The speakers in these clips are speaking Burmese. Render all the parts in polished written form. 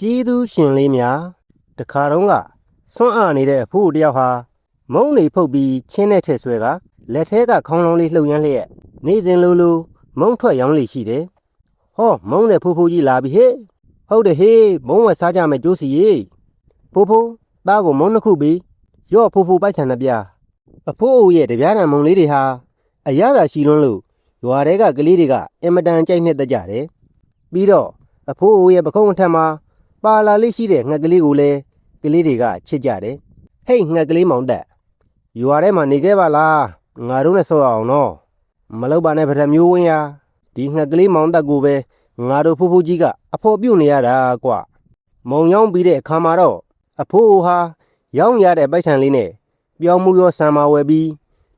ကျေးဇူးရှင်လေးများတခါတော့ကဆွမ်းအားနေတဲ့အဖိုးတယောက်ဟာမုံနေဖုတ်ပြီးချင်းတဲ့ထက်ဆွဲကလက်ထဲကခေါင်းလုံးလေးလှုပ်ရမ်းလျက်နေစဉ်လိုလိုမုံထွက်ရောင်းလေရှိတယ်။ဟောမုံတဲ့ဖိုးဖိုးကြီးလာပြီဟဲ့။ဟုတ်တယ်ဟေးမုံဝက်စားကြမယ်ကျိုးစီရေ။ဖိုးဖိုးသားကိုမုံနှစ်ခုပြီးရော့ဖိုးဖိုးပိုက်ဆံနှစ်ပြားအဖိုးအိုရဲ့တပြားတံမုံလေးတွေဟာအရသာရှိလွန်းလို့ရွာထဲကကလေးတွေကအင်မတန်ကြိုက်နှစ်သက်ကြတယ်။ပြီးတော့အဖိုးအိုရဲ့ပခုံးအထက်မှာပါလာလေးရှိတဲ့ငှက်ကလေးကိုလည်းကလေးတွေကချစ်ကြတယ်။ဟိတ်ငှက်ကလေးမောင်တက်ရွာထဲမှာနေခဲ့ပါလားငါတို့နဲ့ဆော့အောင်နော်မလောက်ပါနဲ့ဗရမျိုးဝင်းရဒီငှက်ကလေးမောင်တက်ကိုပဲငါတို့ဖိုးဖိုးကြီးကအဖော်ပြုတ်နေရတာကွမုံရောင်းပြီးတဲ့အခါမှာတော့အဖိုးအိုဟာရောင်းရတဲ့ပိုက်ဆံလေးနဲ့ပြောင်းမှုရောဆံမာဝယ်ပြီး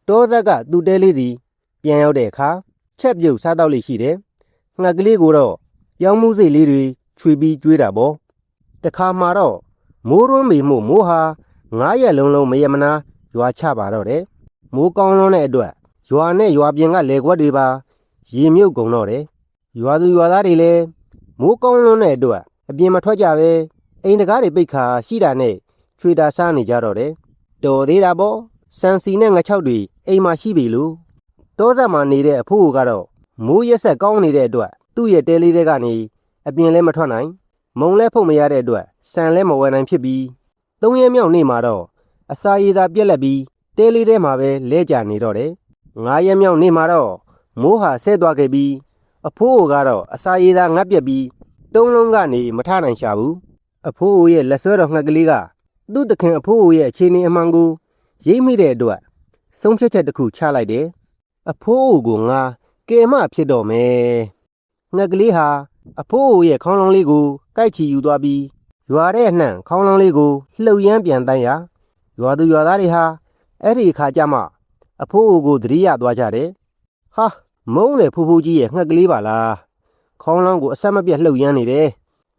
တောသက်ကသူ့တဲလေးစီပြန်ရောက်တဲ့အခါချက်ပြုတ်စားတော့လိရှိတယ်။ငှက်ကလေးကိုတော့ပြောင်းမှုစိတ်လေးတွေချွေပြီးကျွေးတာပေါ့တခါမှတော့မိုးရွန်းမီမှုမိုးဟာ9ရက်လုံးမရမနာရွာချပါတော့တယ်မိုးကောင်းလွန်းတဲ့အတွက်ရွာနဲ့ရွာပြင်ကလေကွက်တွေပါရေမြုပ်ကုန်တော့တယ်ရွာသူရွာသားတွေလည်းမိုးကောင်းလွန်းတဲ့အတွက်အပြင်မထွက်ကြပဲအိမ်တကားတွေပိတ်ခါရှိတာနဲ့ချွေတာစားနေကြတော့တယ်တော်သေးတာပေါ့စံစီနဲ့ငချောက်တွေအိမ်မှာရှိပြီလို့တောဆက်မှာနေတဲ့အဖိုးကတော့မိုးရက်ဆက်ကောင်းနေတဲ့အတွက်သူ့ရဲ့တဲလေးတွေကနေအပြင်လည်းမထွက်နိုင်မုံလဲဖုတ်မရတဲ့အတွက်ဆန်လဲမဝယ်နိုင်ဖြစ်ပြီး3ရက်မြောက်နေ့မှာတော့အစာရည်သာပြက်လက်ပြီးတဲလေးထဲမှာပဲလဲကျနေတော့တယ်9ရက်မြောက်နေ့မှာတော့မိုးဟာဆဲသွားခဲ့ပြီးအဖိုးကတော့အစာရည်သာငတ်ပြက်ပြီးတုံးလုံးကနေမထနိုင်ရှာဘူးအဖိုးရဲ့လက်ဆွဲတော်ငှက်ကလေးကသူ့တခင်အဖိုးရဲ့အခြေအနေအမှန်ကိုရိပ်မိတဲ့အတွက်ဆုံးဖြတ်ချက်တစ်ခုချလိုက်တယ်အဖိုးကိုငါကဲမဖြစ်တော့မယ်ငှက်ကလေးဟာအဖိုးရဲ့ခေါင်းလုံးလေးကိုကိုက်ချီယူသွားပြီးရွာတဲ့နှံ့ခေါင်းလုံးလေးကိုလှုပ်ရမ်းပြန်တန်းရာရွာသူရွာသားတွေဟာအဲ့ဒီအခါကျမှအဖိုးကိုသတိရသွားကြတယ်ဟာမုံလေဖိုးဖိုးကြီးရဲ့ငှက်ကလေးပါလားခေါင်းလုံးကိုအဆက်မပြတ်လှုပ်ရမ်းနေတယ်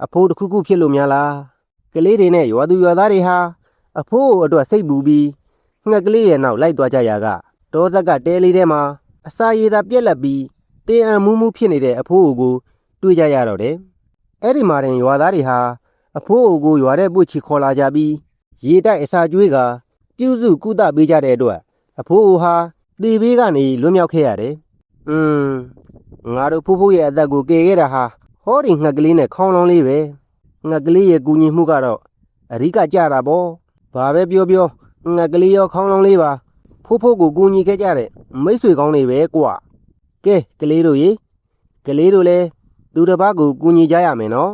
အဖိုးတစ်ခုခုဖြစ်လို့များလားကလေးတွေနဲ့ရွာသူရွာသားတွေဟာအဖိုးအတွက်စိတ်ပူပြီးငှက်ကလေးရဲ့နောက်လိုက်သွားကြရာကတောသက်ကတဲလေးထဲမှာအစာရည်သာပြက်လက်ပြီးတင်းအံမူးမူးဖြစ်နေတဲ့အဖိုးကိုတွေ့ကြရတော့တယ်အဲ့ဒီမှာတင်ရွာသားတွေဟာအဖိုးကိုရွာတဲ့ပုတ်ချီခေါ်လာကြပြီးရေတိုက်အစာကျွေးကပြုစုကုသပေးကြတဲ့အတွက်အဖိုးဟာတေဘေးကနေလွတ်မြောက်ခဲ့ရတယ်ငါတို့ဖိုးဖိုးရဲ့အသက်ကိုကယ်ခဲ့တာဟာဟောဒီငှက်ကလေးနဲ့ခေါင်းလုံးလေးပဲငှက်ကလေးရဲ့ကူညီမှုကတော့အရိကကြတာပေါ့ဘာပဲပြောပြောငှက်ကလေးရောခေါင်းလုံးလေးပါဖိုးဖိုးကိုကူညီခဲ့ကြတဲ့မိတ်ဆွေကောင်းတွေပဲကွာကဲကလေးတို့ရေကလေးတို့လည်းသူတစ်ပါးကိုကူညီကြရမယ်နော်